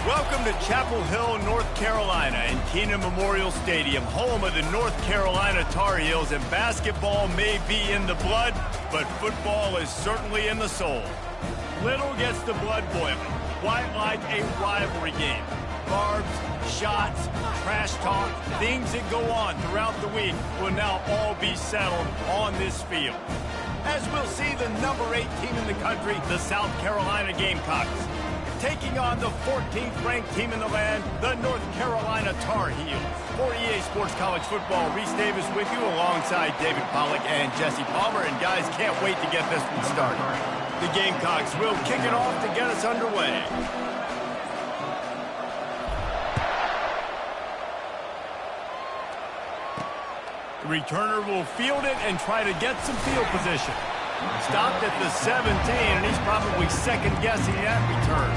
Welcome to Chapel Hill, North Carolina, and Kenan Memorial Stadium, home of the North Carolina Tar Heels. And basketball may be in the blood, but football is certainly in the soul. Little gets the blood boiling, quite like a rivalry game. Barbs, shots, trash talk, things that go on throughout the week will now all be settled on this field. As we'll see the number 8 team in the country, the South Carolina Gamecocks, taking on the 14th ranked team in the land, the North Carolina Tar Heels. For EA Sports College Football, Reese Davis with you alongside David Pollack and Jesse Palmer. And guys, can't wait to get this one started. The Gamecocks will kick it off to get us underway. The returner will field it and try to get some field position. Stopped at the 17, and he's probably second-guessing that return.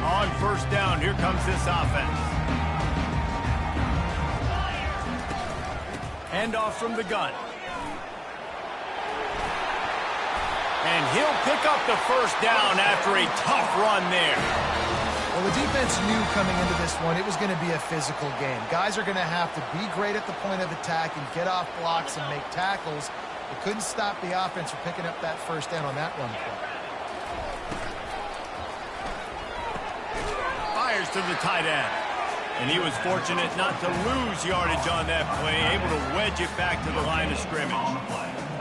On first down, here comes this offense. Handoff from the gun. And he'll pick up the first down after a tough run there. Well, the defense knew coming into this one it was going to be a physical game. Guys are going to have to be great at the point of attack and get off blocks and make tackles. It couldn't stop the offense from picking up that first down on that run play. Fires to the tight end. And he was fortunate not to lose yardage on that play, able to wedge it back to the line of scrimmage.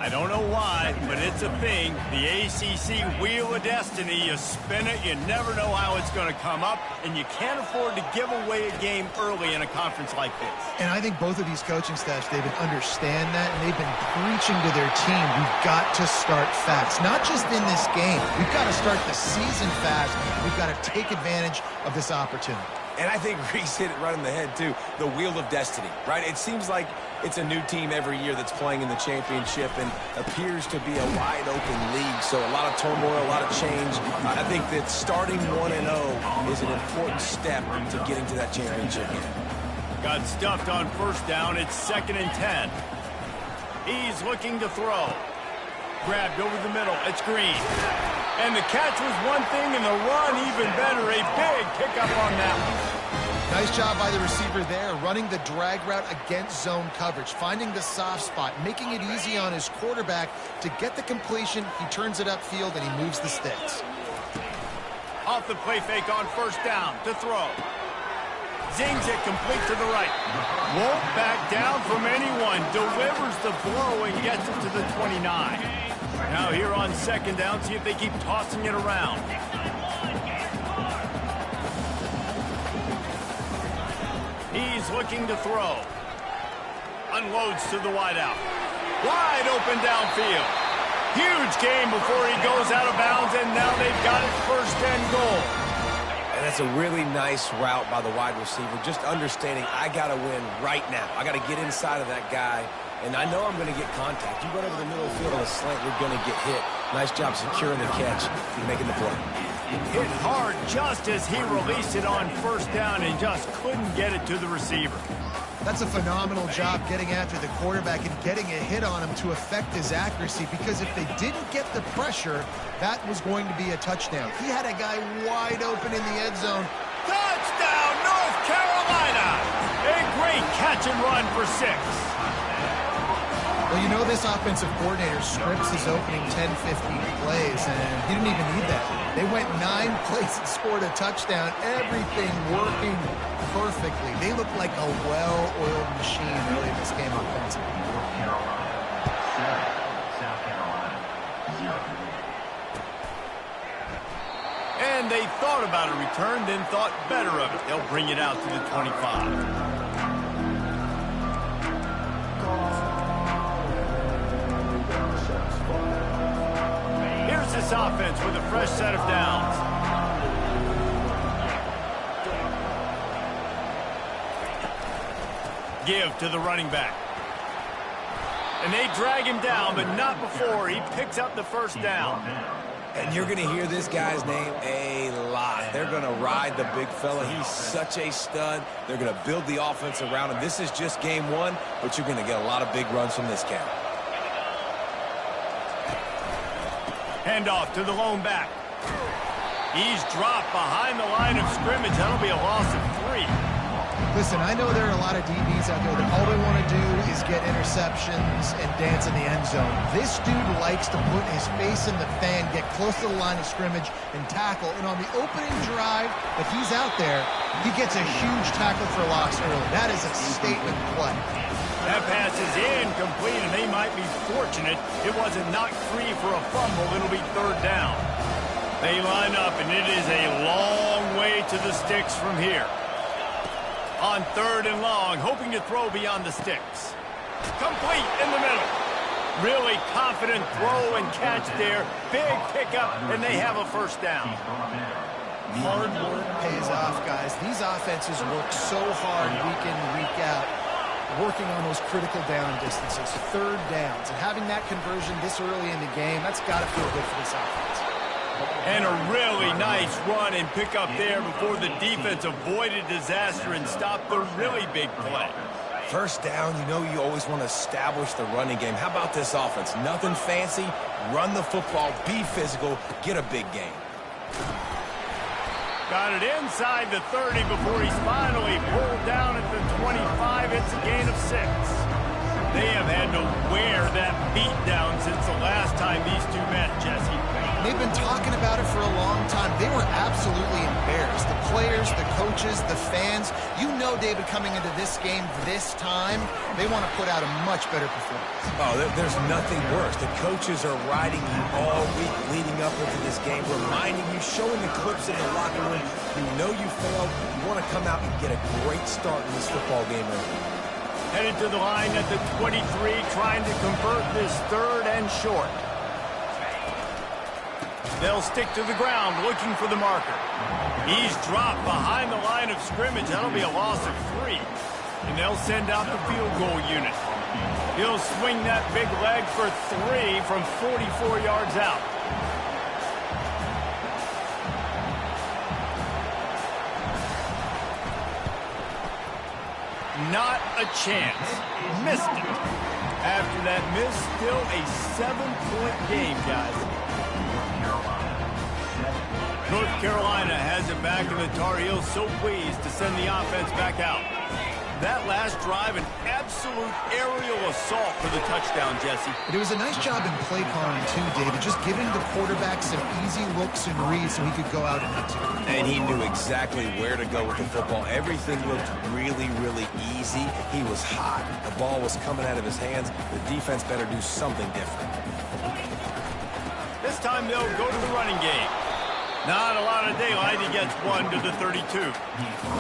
I don't know why, but it's a thing. The ACC Wheel of Destiny, you spin it, you never know how it's going to come up, and you can't afford to give away a game early in a conference like this. And I think both of these coaching staffs, David, understand that, and they've been preaching to their team, we've got to start fast. Not just in this game. We've got to start the season fast. We've got to take advantage of this opportunity. And I think Reese hit it right on the head, too. The Wheel of Destiny, right? It seems like it's a new team every year that's playing in the championship and appears to be a wide-open league. So a lot of turmoil, a lot of change. I think that starting 1-0 is an important step to getting to that championship game. Got stuffed on first down. It's 2nd and 10. He's looking to throw. Grabbed over the middle. It's Green. And the catch was one thing, and the run even better. A big pickup on that one. Nice job by the receiver there, running the drag route against zone coverage, finding the soft spot, making it easy on his quarterback to get the completion. He turns it upfield, and he moves the sticks. Off the play fake on first down to throw. Zings it complete to the right. Won't back down from anyone. Delivers the blow and gets it to the 29. Now here on 2nd down, see if they keep tossing it around. He's looking to throw. Unloads to the wideout. Wide open downfield. Huge game before he goes out of bounds, and now they've got it 1st and goal. And that's a really nice route by the wide receiver, just understanding I got to win right now. I got to get inside of that guy, and I know I'm going to get contact. You run over the middle of the field on a slant, you're going to get hit. Nice job securing the catch and making the play. Hit hard just as he released it on first down and just couldn't get it to the receiver. That's a phenomenal job getting after the quarterback and getting a hit on him to affect his accuracy, because if they didn't get the pressure, that was going to be a touchdown. He had a guy wide open in the end zone. Touchdown, North Carolina! A great catch and run for 6. Well, you know this offensive coordinator scripts his opening 10, 15 plays, and he didn't even need that. They went 9 plays and scored a touchdown, everything working perfectly. They look like a well-oiled machine early in this game offensively. North Carolina 7, South Carolina 0. And they thought about a return, then thought better of it. They'll bring it out to the 25. This offense with a fresh set of downs. Give to the running back. And they drag him down, but not before he picks up the first down. And you're going to hear this guy's name a lot. They're going to ride the big fella. He's such a stud. They're going to build the offense around him. This is just game one, but you're going to get a lot of big runs from this cat. Handoff to the lone back. He's dropped behind the line of scrimmage. That'll be a loss of 3. Listen, I know there are a lot of DBs out there that all they want to do is get interceptions and dance in the end zone. This dude likes to put his face in the fan, get close to the line of scrimmage, and tackle. And on the opening drive that he's out there, he gets a huge tackle for loss early. That is a statement play. That pass is incomplete, and they might be fortunate it wasn't knocked free for a fumble. It'll be 3rd down. They line up, and it is a long way to the sticks from here. On 3rd and long, hoping to throw beyond the sticks. Complete in the middle. Really confident throw and catch there. Big pickup, and they have a 1st down. Hard work pays off, guys. These offenses work so hard week in, week out, working on those critical down distances, 3rd downs. And having that conversion this early in the game, that's got to feel good for this offense. And a really nice run and pick up there before the defense avoided disaster and stopped the really big play. 1st down, you know you always want to establish the running game. How about this offense? Nothing fancy. Run the football, be physical, get a big gain. Got it inside the 30 before he's finally pulled down at the 25. It's a gain of 6. They have had to wear that beat down since the last time these two met, Jesse. They've been talking about it for a long time. They were absolutely embarrassed. The players, the coaches, the fans. You know, David, coming into this game this time, they want to put out a much better performance. Oh, there's nothing worse. The coaches are riding you all week leading up into this game, reminding you, showing the clips in the locker room. You know you failed. You want to come out and get a great start in this football game early. Headed to the line at the 23, trying to convert this 3rd and short. They'll stick to the ground, looking for the marker. He's dropped behind the line of scrimmage. That'll be a loss of 3. And they'll send out the field goal unit. He'll swing that big leg for 3 from 44 yards out. Not a chance. Missed it. After that miss, still a 7-point game, guys. North Carolina has it back, and the Tar Heels so pleased to send the offense back out. That last drive, an absolute aerial assault for the touchdown, Jesse. It was a nice job in play calling, too, David, just giving the quarterback some easy looks and reads so he could go out and hit it. And he knew exactly where to go with the football. Everything looked really, really easy. He was hot. The ball was coming out of his hands. The defense better do something different. This time they'll go to the running game. Not a lot of daylight. He gets 1 to the 32.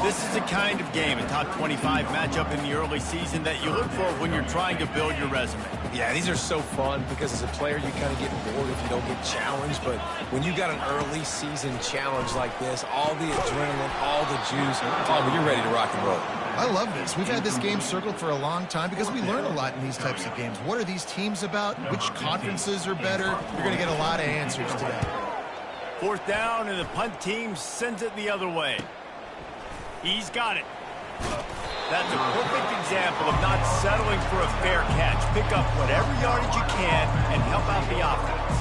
This is the kind of game, a top 25 matchup in the early season, that you look for when you're trying to build your resume. Yeah, these are so fun because as a player, you kind of get bored if you don't get challenged. But when you got an early season challenge like this, all the adrenaline, all the juice, you're ready to rock and roll. I love this. We've had this game circled for a long time because we learn a lot in these types of games. What are these teams about? Which conferences are better? You're going to get a lot of answers today. 4th down, and the punt team sends it the other way. He's got it. That's a perfect example of not settling for a fair catch. Pick up whatever yardage you can and help out the offense.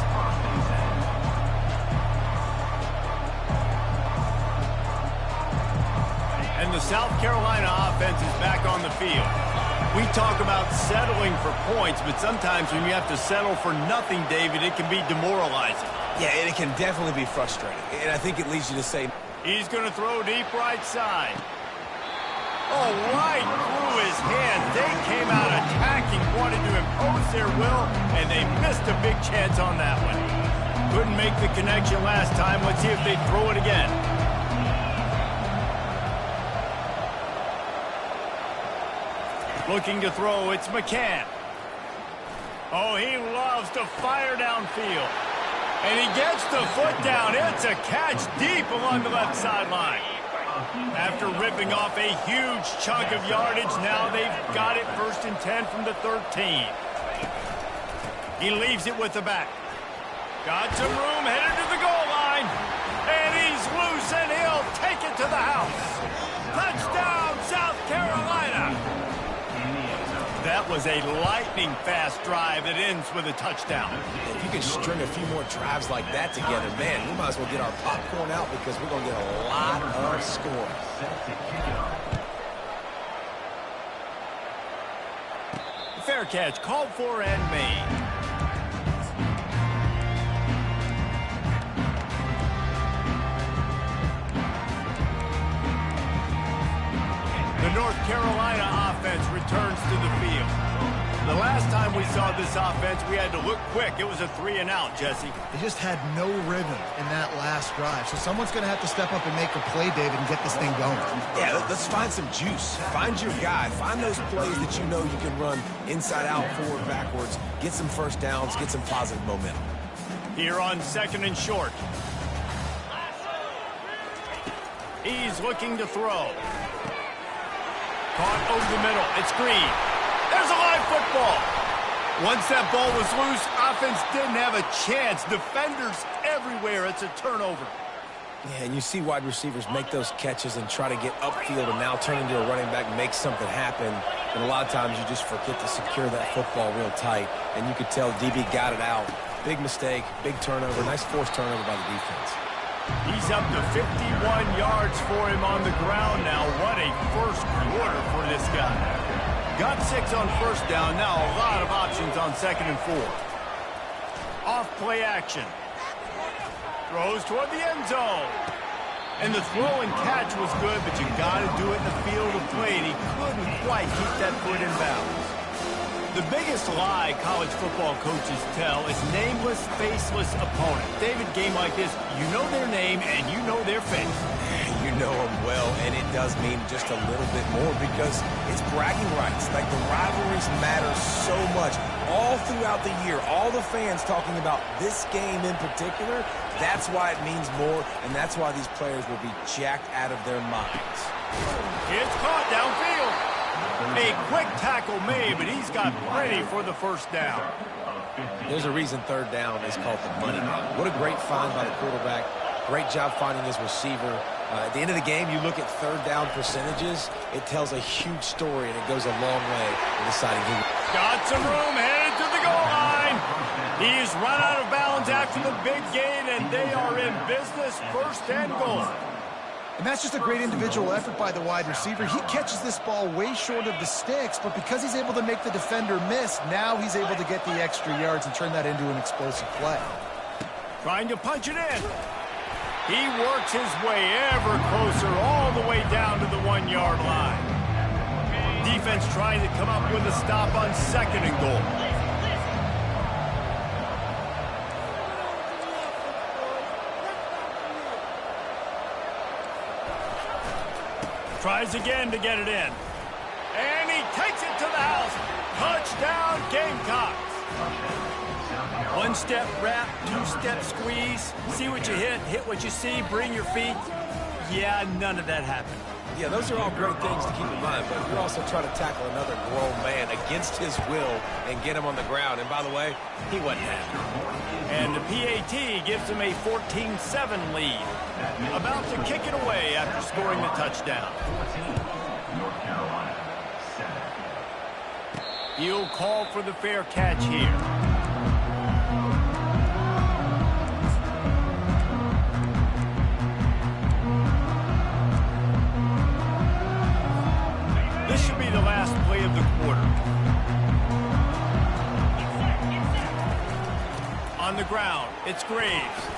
And the South Carolina offense is back on the field. We talk about settling for points, but sometimes when you have to settle for nothing, David, it can be demoralizing. Yeah, and it can definitely be frustrating. And I think it leads you to say, he's going to throw deep right side. Oh, right through his hand. They came out attacking, wanted to impose their will, and they missed a big chance on that one. Couldn't make the connection last time. Let's see if they throw it again. Looking to throw, it's Ncaa. Oh, he loves to fire downfield. And he gets the foot down. It's a catch deep along the left sideline. After ripping off a huge chunk of yardage, now they've got it 1st and 10 from the 13. He leaves it with the back. Got some room, headed to the goal line. And he's loose, and he'll was a lightning-fast drive that ends with a touchdown. If you can string a few more drives like that together, man, we might as well get our popcorn out because we're going to get a lot of scoring. Fair catch called for and made. The North Carolina offense returns to the field. The last time we saw this offense, we had to look quick. It was a 3-and-out, Jesse. They just had no rhythm in that last drive. So someone's going to have to step up and make a play, David, and get this thing going. Yeah, let's find some juice. Find your guy. Find those plays that you know you can run inside out, forward, backwards. Get some first downs. Get some positive momentum. Here on 2nd and short. He's looking to throw. Caught over the middle. It's Green. There's a live football. Once that ball was loose, offense didn't have a chance. Defenders everywhere. It's a turnover. Yeah, and you see wide receivers make those catches and try to get upfield and now turn into a running back, make something happen. And a lot of times you just forget to secure that football real tight. And you could tell DB got it out. Big mistake, big turnover, nice forced turnover by the defense. He's up to 51 yards for him on the ground now. What a first quarter for this guy. Got 6 on first down. Now a lot of options on 2nd and 4. Off play action. Throws toward the end zone. And the throw and catch was good, but you got to do it in the field of play, and he couldn't quite keep that foot in bounds. The biggest lie college football coaches tell is nameless, faceless opponent. David, game like this, you know their name and you know their face. You know them well, and it does mean just a little bit more because it's bragging rights. Like, the rivalries matter so much. All throughout the year, all the fans talking about this game in particular, that's why it means more, and that's why these players will be jacked out of their minds. It's caught downfield. A quick tackle made, but he's got plenty for the first down. There's a reason 3rd down is called the money down. What a great find by the quarterback. Great job finding his receiver. At the end of the game, you look at 3rd down percentages. It tells a huge story, and it goes a long way in deciding who. Got some room, headed to the goal line. He's run out of bounds after the big gain, and they are in business, 1st and goal. And that's just a great individual effort by the wide receiver. He catches this ball way short of the sticks, but because he's able to make the defender miss, now he's able to get the extra yards and turn that into an explosive play. Trying to punch it in. He works his way ever closer all the way down to the 1-yard line. Defense trying to come up with a stop on 2nd and goal. Tries again to get it in. And he takes it to the house. Touchdown, Gamecocks. 1-step wrap, 2-step squeeze. See what you hit what you see, bring your feet. Yeah, none of that happened. Yeah, those are all great things to keep in mind, but you're also trying to tackle another grown man against his will and get him on the ground. And by the way, he wasn't happy. And the PAT gives him a 14-7 lead. About to kick it away after scoring the touchdown. 14, North Carolina, 7. He'll call for the fair catch here. This should be the last play of the quarter. On the ground, it's Graves.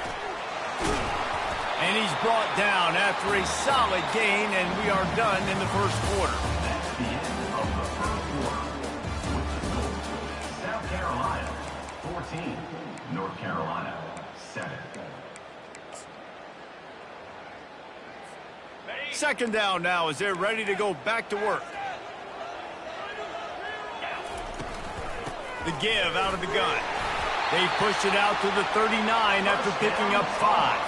And he's brought down after a solid gain, and we are done in the 1st quarter. That's the end of the 1st quarter. With the score, South Carolina, 14, North Carolina, 7. 2nd down now as they're ready to go back to work. The give out of the gun. They push it out to the 39 after picking up 5.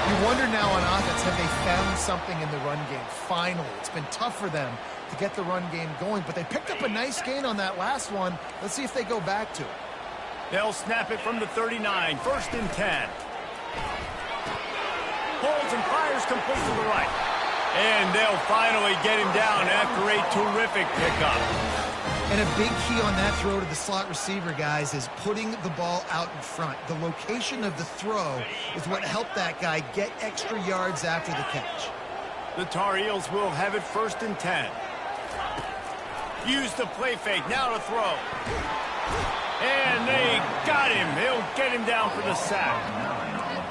You wonder now on offense, have they found something in the run game? Finally, it's been tough for them to get the run game going, but they picked up a nice gain on that last one. Let's see if they go back to it. They'll snap it from the 39, 1st and 10. Holds and fires complete to the right. And they'll finally get him down after a terrific pickup. And a big key on that throw to the slot receiver, guys, is putting the ball out in front. The location of the throw is what helped that guy get extra yards after the catch. The Tar Heels will have it 1st and 10. Use the play fake, now to throw. And they got him. He'll get him down for the sack.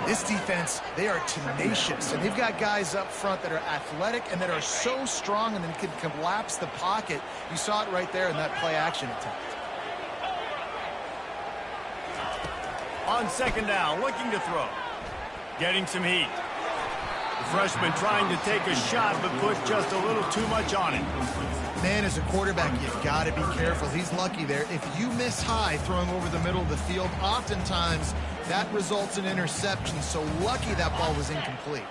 This defense, they are tenacious, and they've got guys up front that are athletic and that are so strong and then can collapse the pocket. You saw it right there in that play-action attempt. On 2nd down, looking to throw. Getting some heat. The freshman trying to take a shot, but put just a little too much on it. Man, as a quarterback, you've got to be careful. He's lucky there. If you miss high throwing over the middle of the field, oftentimes that results in interception. So lucky that ball was incomplete.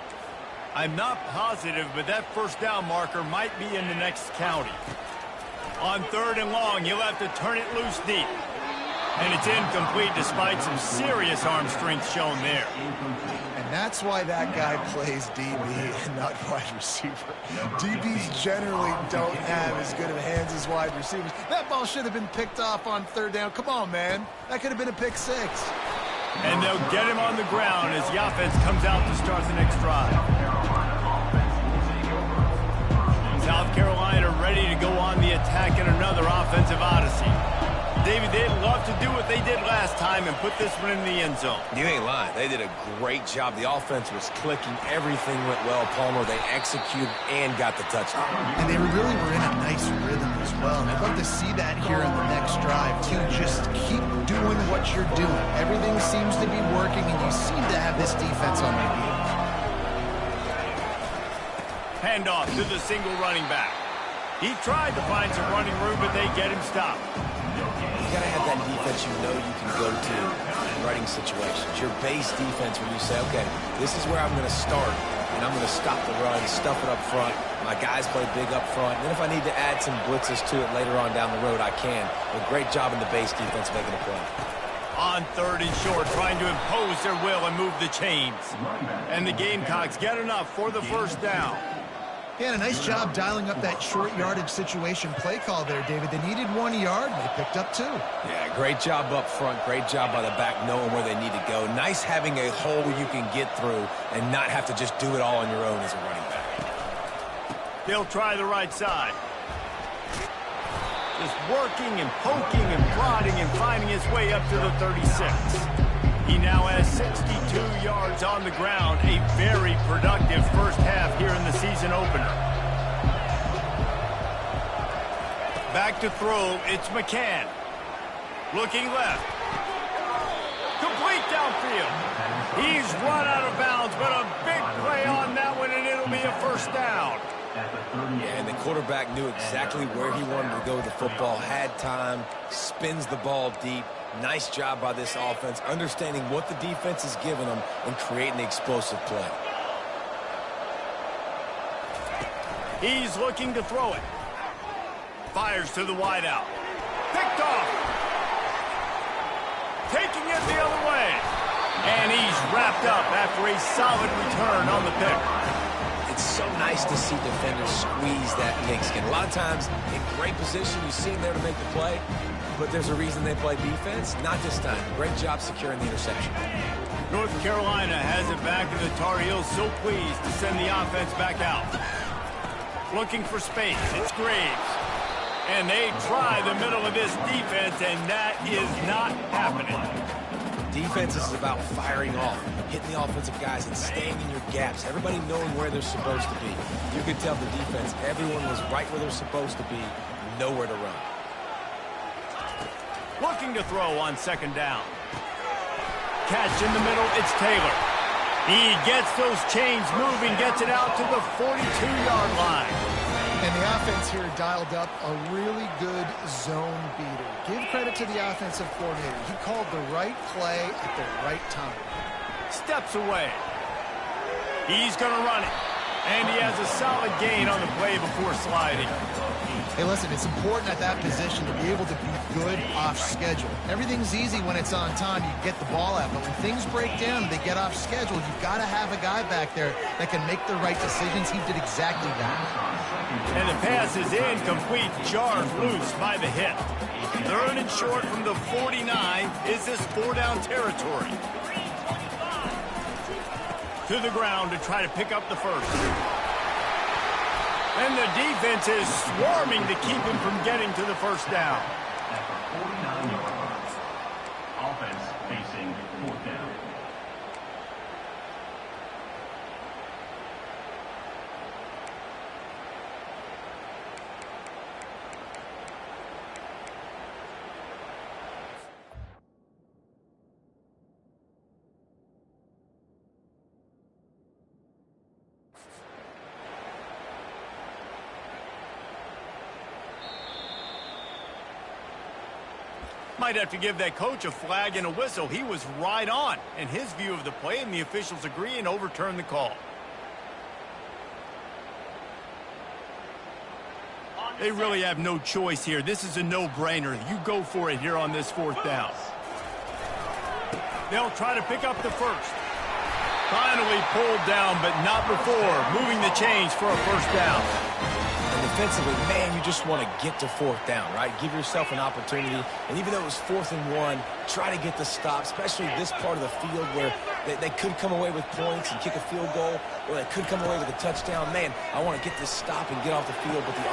I'm not positive, but that 1st down marker might be in the next county. On 3rd and long, he'll have to turn it loose deep. And it's incomplete despite some serious arm strength shown there. And that's why that guy plays DB and not wide receiver. DBs generally don't have as good of hands as wide receivers. That ball should have been picked off on 3rd down. Come on, man. That could have been a pick 6. And they'll get him on the ground as the offense comes out to start the next drive. South Carolina ready to go on the attack in another offensive odyssey. David, they'd love to do what they did last time and put this one in the end zone. You ain't lying. They did a great job. The offense was clicking. Everything went well, Palmer. They executed and got the touchdown. And they really were in a nice rhythm as well. And I'd love to see that here on the next drive, too. Just keep doing what you're doing. Everything seems to be working, and you seem to have this defense on their heels. Handoff to the single running back. He tried to find some running room, but they get him stopped. You got to have that defense you know you can go to in running situations. Your base defense when you say, okay, this is where I'm going to start, and I'm going to stop the run, stuff it up front. My guys play big up front. And then if I need to add some blitzes to it later on down the road, I can. But great job in the base defense making a play. On 3rd and short, trying to impose their will and move the chains. And the Gamecocks get enough for the 1st down. Yeah, and a nice job dialing up that short yardage situation play call there, David. They needed 1 yard, and they picked up 2. Yeah, great job up front. Great job by the back knowing where they need to go. Nice having a hole you can get through and not have to just do it all on your own as a running back. They'll try the right side. Just working and poking and prodding and finding his way up to the 36. He now has 62 yards on the ground. A very productive 1st half here in the season opener. Back to throw, it's McCann. Looking left. Complete downfield. He's run out of bounds, but a big play on that one, and it'll be a 1st down. Yeah, and the quarterback knew exactly where he wanted to go with the football, had time, spins the ball deep. Nice job by this offense, understanding what the defense is giving them and creating the explosive play. He's looking to throw it. Fires to the wideout. Picked off. Taking it the other way. And he's wrapped up after a solid return on the pick. It's so nice to see defenders squeeze that pigskin. A lot of times, in great position, you see them there to make the play, but there's a reason they play defense. Not this time. Great job securing the interception. North Carolina has it back, and the Tar Heels so pleased to send the offense back out. Looking for space. It's Graves. And they try the middle of this defense, and that is not happening. Defense is about firing off, hitting the offensive guys and staying in your gaps. Everybody knowing where they're supposed to be. You could tell the defense, everyone was right where they're supposed to be, nowhere to run. Looking to throw on 2nd down. Catch in the middle, it's Taylor. He gets those chains moving, gets it out to the 42-yard line. And the offense here dialed up a really good zone beater. Give credit to the offensive coordinator. He called the right play at the right time. Steps away. He's going to run it. And he has a solid gain on the play before sliding. Hey, listen, it's important at that position to be able to be good off schedule. Everything's easy when it's on time. You get the ball out. But when things break down and they get off schedule, you've got to have a guy back there that can make the right decisions. He did exactly that. And the pass is incomplete, jarred loose by the hip. Third and short from the 49. Is this 4-down territory? To the ground to try to pick up the first. And the defense is swarming to keep him from getting to the first down. After 49 yards. Offense facing 4th down. Might have to give that coach a flag and a whistle. He was right on in his view of the play, and the officials agree and overturn the call. They really have no choice here. This is a no-brainer. You go for it here on this 4th down. They'll try to pick up the first. Finally pulled down, but not before. Moving the chains for a first down. And defensively, man, you just want to get to 4th down, right? Give yourself an opportunity. And even though it was 4th and 1, try to get the stop, especially this part of the field where they could come away with points and kick a field goal, or they could come away with a touchdown. Man, I want to get this stop and get off the field, but the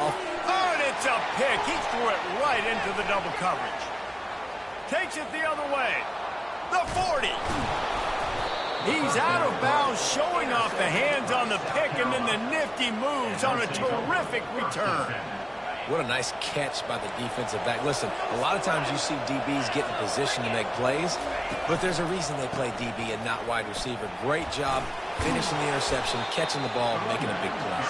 Oh, and it's a pick. He threw it right into the double coverage. Takes it the other way. The 40. He's out of bounds, showing off the hands on the pick, and then the nifty moves on a terrific return. What a nice catch by the defensive back. Listen, a lot of times you see DBs get in position to make plays, but there's a reason they play DB and not wide receiver. Great job finishing the interception, catching the ball, making a big play.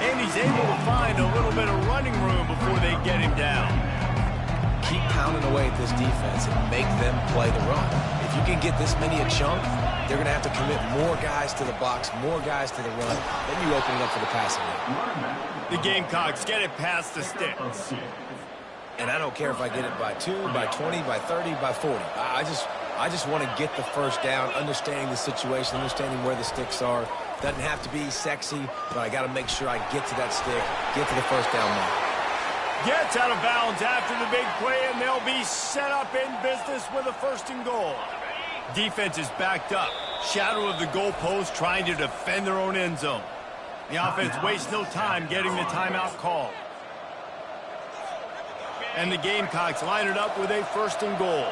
And he's able to find a little bit of running room before they get him down. Keep pounding away at this defense and make them play the run. If you can get this many a chunk, they're going to have to commit more guys to the box, more guys to the run. Then you open it up for the passing game. The Gamecocks get it past the sticks. And I don't care if I get it by 2, by 20, by 30, by 40. I just want to get the first down, understanding the situation, understanding where the sticks are. Doesn't have to be sexy, but I got to make sure I get to that stick, get to the first down mark. Gets out of bounds after the big play, and they'll be set up in business with a 1st and goal. Defense is backed up. Shadow of the goalpost, trying to defend their own end zone. The offense wastes no time getting the timeout call. And the Gamecocks line it up with a 1st and goal.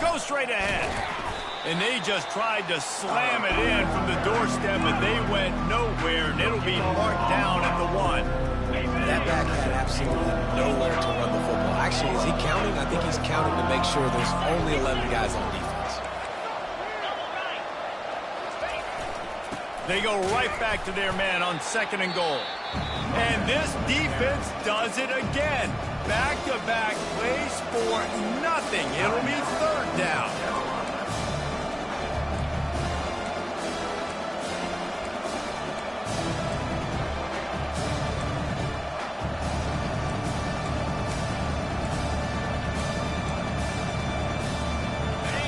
Go straight ahead. And they just tried to slam it in from the doorstep, but they went nowhere, and it'll be marked down at the 1. That back had absolutely nowhere to run the football. Actually, is he counting? I think he's counting to make sure there's only 11 guys on defense. They go right back to their man on 2nd and goal. And this defense does it again. Back-to-back plays for nothing. It'll be 3rd down.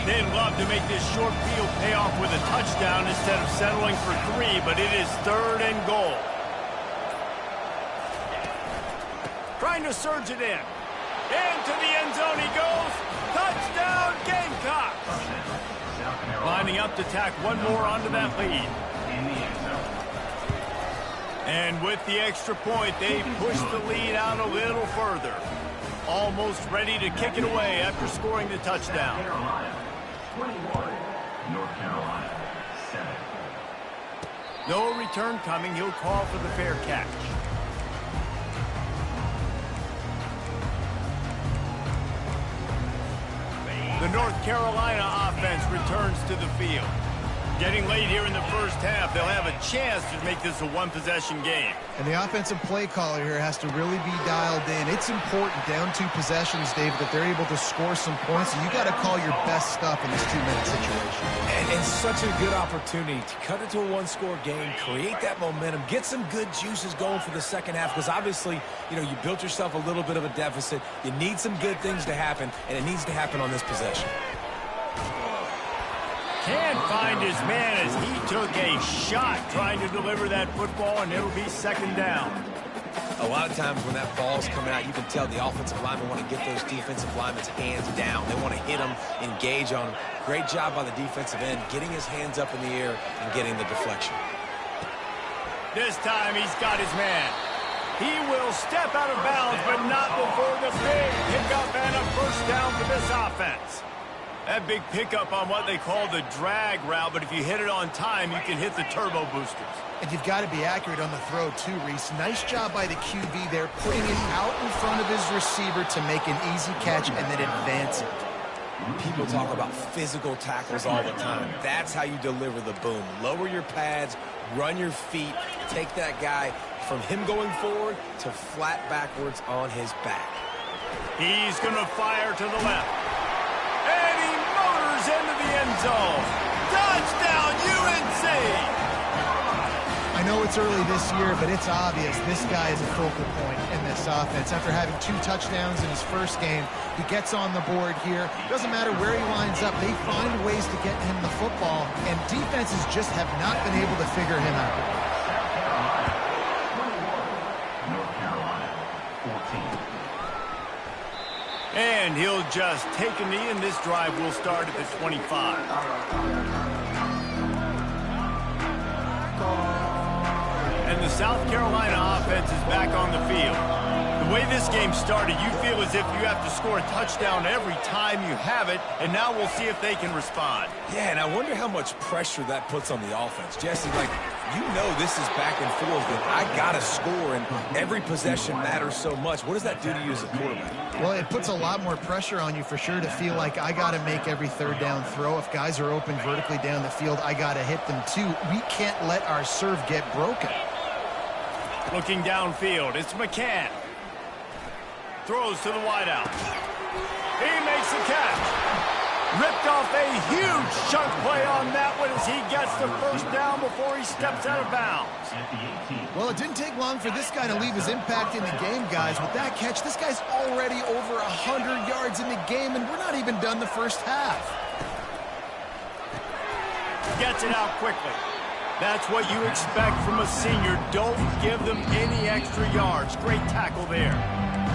They'd love to make this short field pay off with a touchdown instead of settling for 3, but it is 3rd and goal. Trying to surge it in. Into the end zone he goes. Touchdown, Gamecocks. Lining up to tack one more onto that lead. And with the extra point, they push the lead out a little further. Almost ready to kick it away after scoring the touchdown. 21, North Carolina, 7. No return coming. He'll call for the fair catch. The North Carolina offense returns to the field. Getting late here in the first half, they'll have a chance to make this a one-possession game. And the offensive play caller here has to really be dialed in. It's important, down 2 possessions, David, that they're able to score some points. So you got to call your best stuff in this 2-minute situation. And such a good opportunity to cut it to a one-score game, create that momentum, get some good juices going for the second half, because obviously, you know, you built yourself a little bit of a deficit. You need some good things to happen, and it needs to happen on this possession. Can't find his man as he took a shot trying to deliver that football, and it'll be second down. A lot of times when that ball's coming out, you can tell the offensive linemen want to get those defensive linemen's hands down. They want to hit them, engage on them. Great job by the defensive end, getting his hands up in the air and getting the deflection. This time he's got his man. He will step out of bounds, but not before the big pickup and a first down for this offense. That big pickup on what they call the drag route, but if you hit it on time, you can hit the turbo boosters. And you've got to be accurate on the throw, too, Reese. Nice job by the QB there, putting it out in front of his receiver to make an easy catch and then advance it. People talk about physical tackles all the time. That's how you deliver the boom. Lower your pads, run your feet, take that guy from him going forward to flat backwards on his back. He's going to fire to the left. And he motors into the end zone. Touchdown, UNC! I know it's early this year, but it's obvious this guy is a focal point in this offense. After having 2 touchdowns in his first game, he gets on the board here. Doesn't matter where he lines up, they find ways to get him the football, and defenses just have not been able to figure him out. North Carolina, 14. And he'll just take a knee, and this drive will start at the 25. And the South Carolina offense is back on the field. The way this game started, you feel as if you have to score a touchdown every time you have it, and now we'll see if they can respond. Yeah, and I wonder how much pressure that puts on the offense. Jesse, like, you know this is back and forth, and I got to score, and every possession matters so much. What does that do to you as a quarterback? Well, it puts a lot more pressure on you for sure to feel like I got to make every third down throw. If guys are open vertically down the field, I got to hit them too. We can't let our serve get broken. Looking downfield, it's Ncaa. Throws to the wideout. He makes the catch. Ripped off a huge chunk play on that one as he gets the first down before he steps out of bounds. Well, it didn't take long for this guy to leave his impact in the game, guys. With that catch, this guy's already over 100 yards in the game, and we're not even done the first half. Gets it out quickly. That's what you expect from a senior. Don't give them any extra yards. Great tackle there.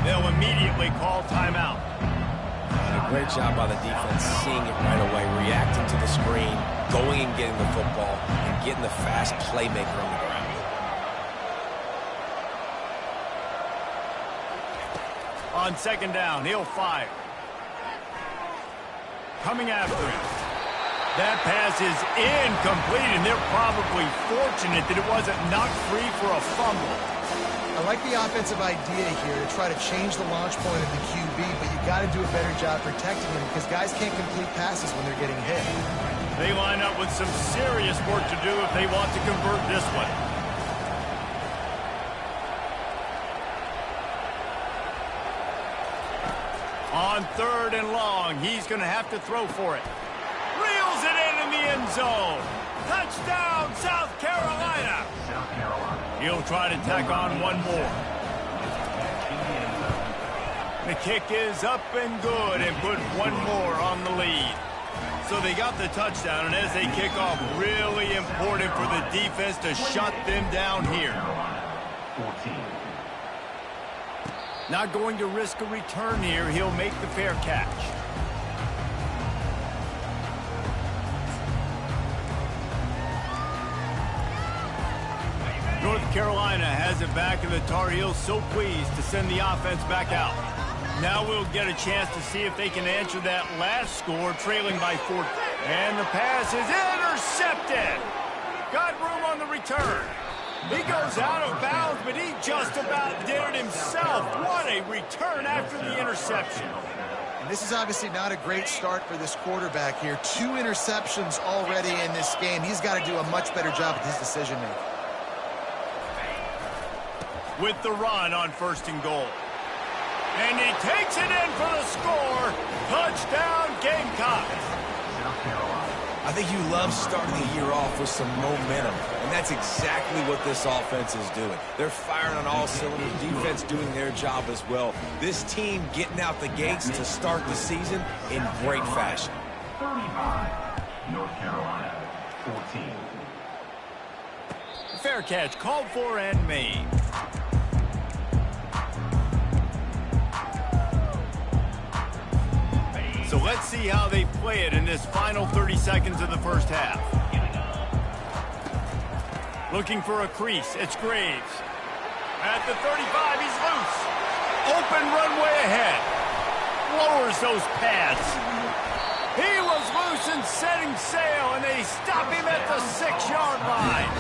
They'll immediately call timeout. And a great job by the defense, seeing it right away, reacting to the screen, going and getting the football, and getting the fast playmaker on the ground. On second down, he'll fire. Coming after him. That pass is incomplete, and they're probably fortunate that it wasn't knocked free for a fumble. I like the offensive idea here to try to change the launch point of the QB, but you got to do a better job protecting him because guys can't complete passes when they're getting hit. They line up with some serious work to do if they want to convert this one. On third and long, he's going to have to throw for it. Reels it in the end zone. Touchdown, South Carolina. South Carolina. He'll try to tack on one more. The kick is up and good and put one more on the lead. So they got the touchdown, and as they kick off, really important for the defense to shut them down here. 14. Not going to risk a return here. He'll make the fair catch. North Carolina has it back, and the Tar Heels so pleased to send the offense back out. Now we'll get a chance to see if they can answer that last score, trailing by 4. And the pass is intercepted. Got room on the return. He goes out of bounds, but he just about did it himself. What a return after the interception. And this is obviously not a great start for this quarterback here. 2 interceptions already in this game. He's got to do a much better job with his decision-making. With the run on 1st and goal. And he takes it in for the score. Touchdown, Gamecocks. I think you love starting the year off with some momentum, and that's exactly what this offense is doing. They're firing on all cylinders, defense doing their job as well. This team getting out the gates to start the season in great fashion. 35, North Carolina, 14. Fair catch, called for and made. So let's see how they play it in this final 30 seconds of the first half. Looking for a crease, it's Graves. At the 35, he's loose. Open runway ahead. Lowers those pads. He was loose and setting sail, and they stop him at the 6-yard line.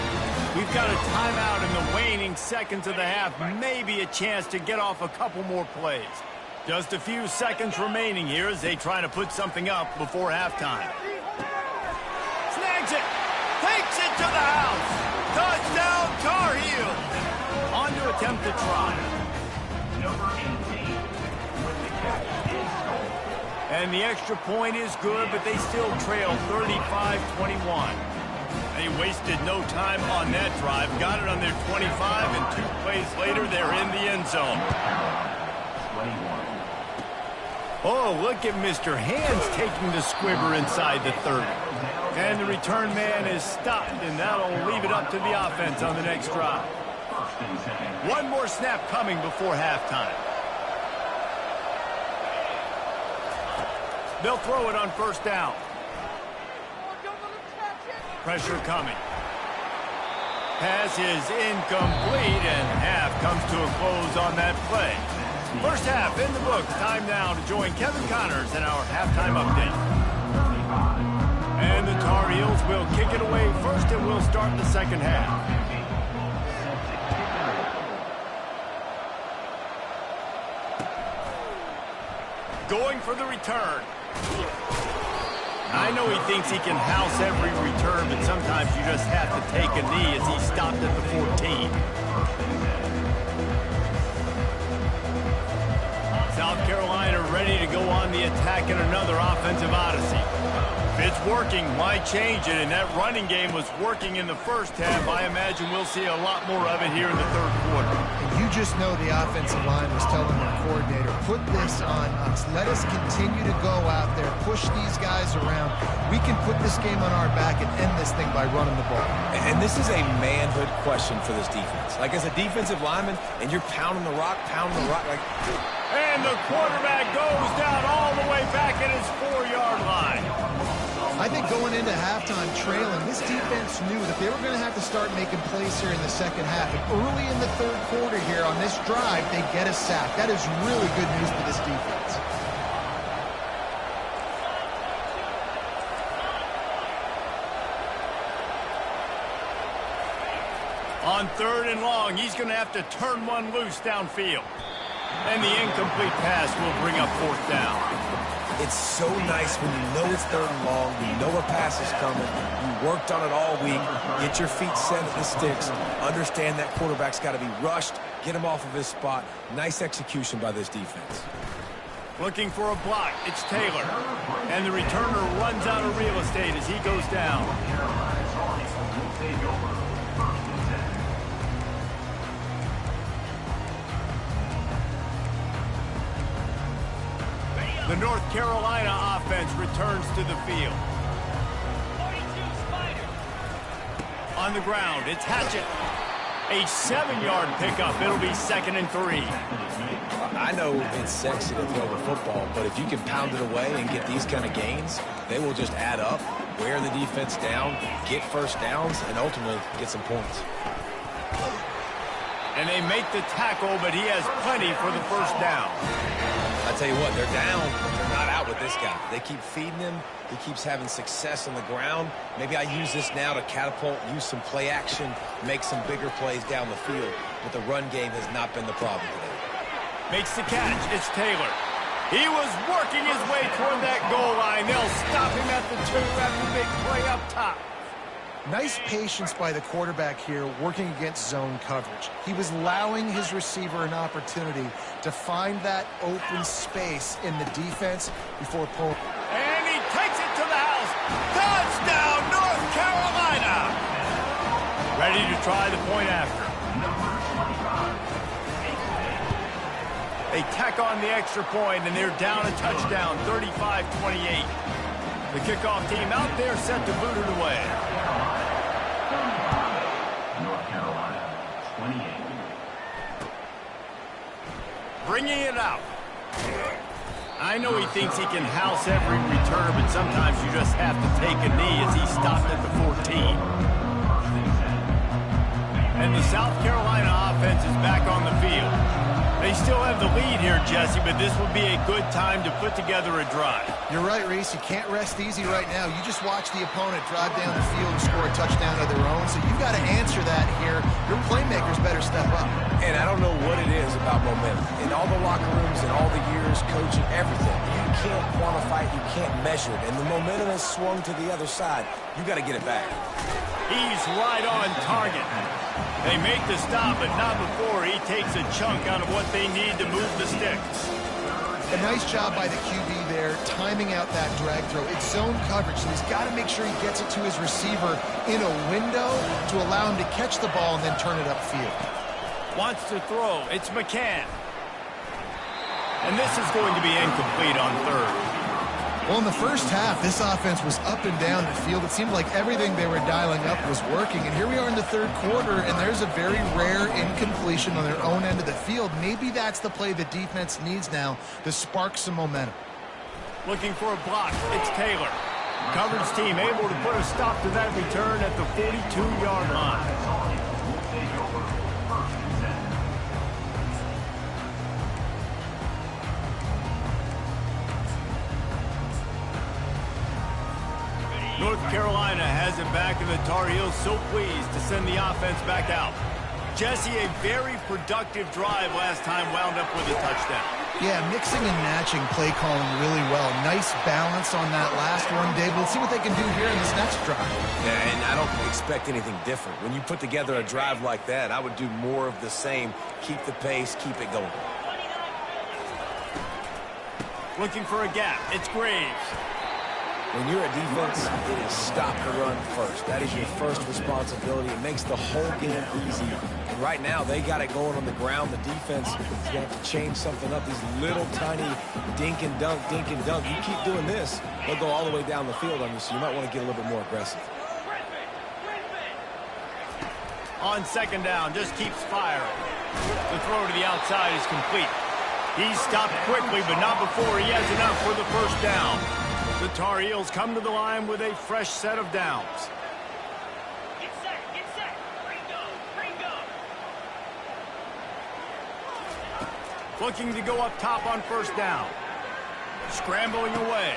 We've got a timeout in the waning seconds of the half. Maybe a chance to get off a couple more plays. Just a few seconds remaining here as they try to put something up before halftime. Snags it. Takes it to the house. Touchdown, Tar Heels. On to attempt the try. Number 18, with the catch is Cole. And the extra point is good, but they still trail 35-21. They wasted no time on that drive. Got it on their 25, and 2 plays later, they're in the end zone. 21. Oh, look at Mr. Hands taking the squibber inside the 30. And the return man is stopped, and that'll leave it up to the offense on the next drive. 1st and 10. One more snap coming before halftime. They'll throw it on 1st down. Pressure coming. Pass is incomplete, and half comes to a close on that play. First half in the books. Time now to join Kevin Connors in our halftime update. And the Tar Heels will kick it away first, and we'll start the second half. Going for the return. I know he thinks he can house every return, but sometimes you just have to take a knee as he stopped at the 14. South Carolina ready to go on the attack in another offensive odyssey. If it's working, why change it? And that running game was working in the first half. I imagine we'll see a lot more of it here in the 3rd quarter. And you just know the offensive line was telling their coordinator, put this on us. Let us continue to go out there, push these guys around. We can put this game on our back and end this thing by running the ball. And this is a manhood question for this defense. Like, as a defensive lineman, and you're pounding the rock, like... And the quarterback goes down all the way back at his 4-yard line. I think going into halftime trailing, this defense knew that they were going to have to start making plays here in the second half. And early in the 3rd quarter here on this drive, they get a sack. That is really good news for this defense. On 3rd and long, he's going to have to turn one loose downfield. And the incomplete pass will bring up 4th down. It's so nice when you know it's 3rd and long, you know a pass is coming, you worked on it all week, get your feet set at the sticks, understand that quarterback's got to be rushed, get him off of his spot. Nice execution by this defense. Looking for a block, it's Taylor. And the returner runs out of real estate as he goes down. Carolina's offense will take over 1st and 10. The North Carolina offense returns to the field. On the ground, it's Hatchett. A 7-yard pickup. It'll be 2nd and 3. I know it's sexy to throw the football, but if you can pound it away and get these kind of gains, they will just add up, wear the defense down, get 1st downs, and ultimately get some points. And they make the tackle, but he has plenty for the 1st down. I tell you what, they're down. They're not out with this guy. They keep feeding him. He keeps having success on the ground. Maybe I use this now to catapult, use some play action, make some bigger plays down the field. But the run game has not been the problem today. Makes the catch. It's Taylor. He was working his way toward that goal line. They'll stop him at the 2 after big play up top. Nice patience by the quarterback here working against zone coverage. He was allowing his receiver an opportunity to find that open space in the defense before pulling. And he takes it to the house. Touchdown, North Carolina! Ready to try the point after. They tack on the extra point, and they're down a touchdown, 35-28. The kickoff team out there set to boot it away. North Carolina, 28. Bringing it out. I know he thinks he can house every return, but sometimes you just have to take a knee as he stopped at the 14. And the South Carolina offense is back on the field. They still have the lead here, Jesse, but this would be a good time to put together a drive. You're right, Reese. You can't rest easy right now. You just watch the opponent drive down the field and score a touchdown of their own, so you've got to answer that here. Your playmakers better step up. And I don't know what it is about momentum. In all the locker rooms and all the years coaching, everything, you can't quantify it, you can't measure it. And the momentum has swung to the other side. You got to get it back. He's right on target. They make the stop, but not before he takes a chunk out of what they need to move the sticks. A nice job by the QB there, timing out that drag throw. It's zone coverage, so he's got to make sure he gets it to his receiver in a window to allow him to catch the ball and then turn it upfield. Wants to throw. It's McCann. And this is going to be incomplete on third. Well, in the first half, this offense was up and down the field. It seemed like everything they were dialing up was working. And here we are in the third quarter, and there's a very rare incompletion on their own end of the field. Maybe that's the play the defense needs now to spark some momentum. Looking for a block. It's Taylor. Coverage team able to put a stop to that return at the 42-yard line. North Carolina has it back, and the Tar Heels so pleased to send the offense back out. Jesse, a very productive drive last time wound up with a touchdown. Yeah, mixing and matching play calling really well. Nice balance on that last one, Dave. Let's see what they can do here in this next drive. Yeah, and I don't expect anything different. When you put together a drive like that, I would do more of the same. Keep the pace, keep it going. Looking for a gap. It's Graves. When you're a defense, it is stop the run first. That is your first responsibility. It makes the whole game easy. And right now, they got it going on the ground. The defense is going to have to change something up. These little tiny dink and dunk, dink and dunk. You keep doing this, they'll go all the way down the field on you, so you might want to get a little bit more aggressive. On second down, just keeps firing. The throw to the outside is complete. He's stopped quickly, but not before he has enough for the first down. The Tar Heels come to the line with a fresh set of downs. Get set, bring go. Looking to go up top on first down. Scrambling away.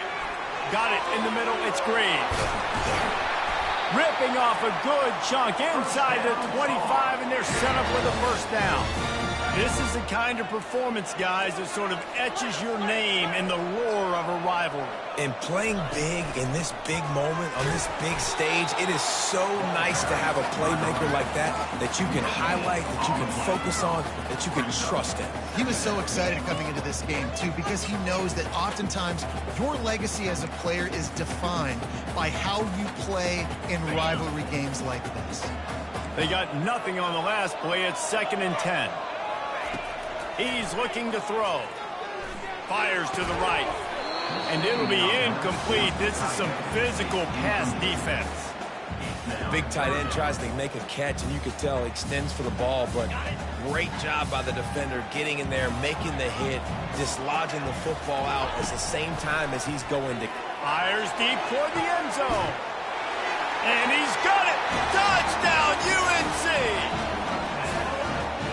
Got it in the middle, it's Graves. Ripping off a good chunk inside the 25, and they're set up with a first down. This is the kind of performance, guys, that sort of etches your name in the roar of a rivalry. And playing big in this big moment, on this big stage, it is so nice to have a playmaker like that you can highlight, that you can focus on, that you can trust in. He was so excited coming into this game, too, because he knows that oftentimes your legacy as a player is defined by how you play in rivalry games like this. They got nothing on the last play. It's 2nd and 10. He's looking to throw. Fires to the right. And it'll be incomplete. This is some physical pass defense. Big tight end tries to make a catch, and you could tell he extends for the ball, but great job by the defender getting in there, making the hit, dislodging the football out at the same time as he's going to. Fires deep toward the end zone. And he's got it. Touchdown, UNC!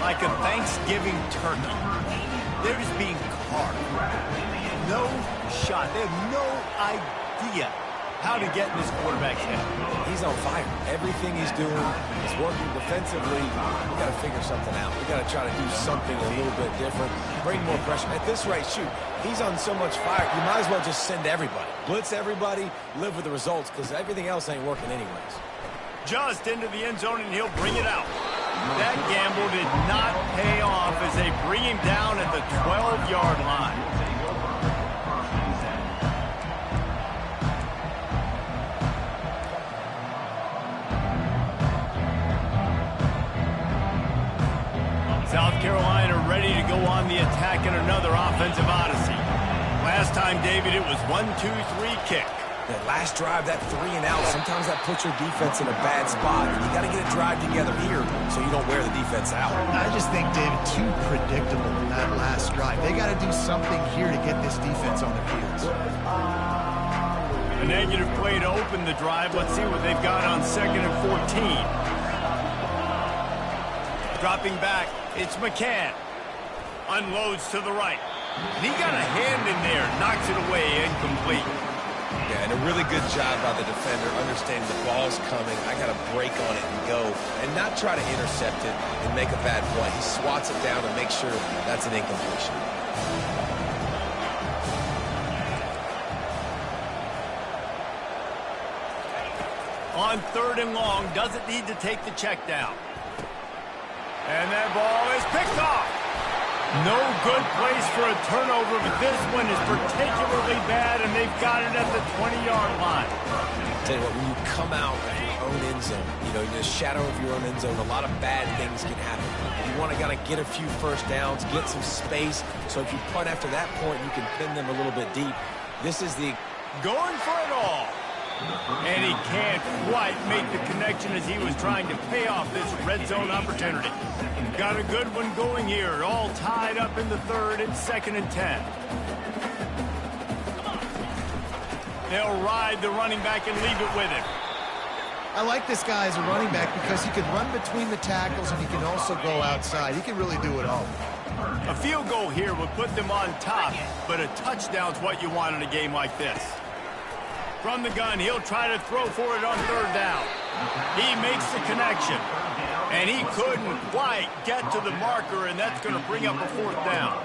Like a Thanksgiving turkey. They're just being carved. No shot. They have no idea how to get in this quarterback's head. He's on fire. Everything he's doing is working defensively. We got to figure something out. We got to try to do something a little bit different. Bring more pressure. At this rate, shoot, he's on so much fire, you might as well just send everybody. Blitz everybody, live with the results, because everything else ain't working anyways. Just into the end zone, and he'll bring it out. That gamble did not pay off as they bring him down at the 12-yard line. South Carolina ready to go on the attack in another offensive odyssey. Last time, David, it was 1-2-3 kick. That last drive, that 3 and out, sometimes that puts your defense in a bad spot. And you got to get a drive together here so you don't wear the defense out. I just think, David, too predictable in that last drive. They got to do something here to get this defense on their heels. A negative play to open the drive. Let's see what they've got on 2nd and 14. Dropping back, it's McCann. Unloads to the right. And he got a hand in there, knocks it away, incomplete. Yeah, and a really good job by the defender understanding the ball's coming. I got to break on it and go and not try to intercept it and make a bad play. He swats it down and makes sure that's an incompletion. On 3rd and long, doesn't need to take the check down. And that ball is picked off. No good place for a turnover, but this one is particularly bad, and they've got it at the 20-yard line. Tell you what, when you come out of your own end zone, in the shadow of your own end zone, a lot of bad things can happen. You want to get a few first downs, get some space, so if you punt after that point, you can pin them a little bit deep. This is the going for it all. And he can't quite make the connection as he was trying to pay off this red zone opportunity. Got a good one going here. All tied up in the 3rd and 2nd and 10. They'll ride the running back and leave it with him. I like this guy as a running back because he can run between the tackles and he can also go outside. He can really do it all. A field goal here would put them on top, but a touchdown's what you want in a game like this. From the gun, he'll try to throw for it on 3rd down. He makes the connection, and he couldn't quite get to the marker, and that's going to bring up a 4th down.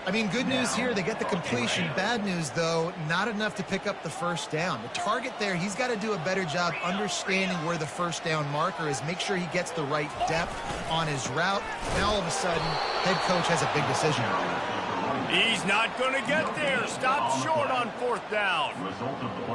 I mean, good news here, they get the completion. Bad news, though, not enough to pick up the 1st down. The target there, he's got to do a better job understanding where the 1st down marker is, make sure he gets the right depth on his route. Now, all of a sudden, head coach has a big decision. He's not going to get there. Stop short on 4th down.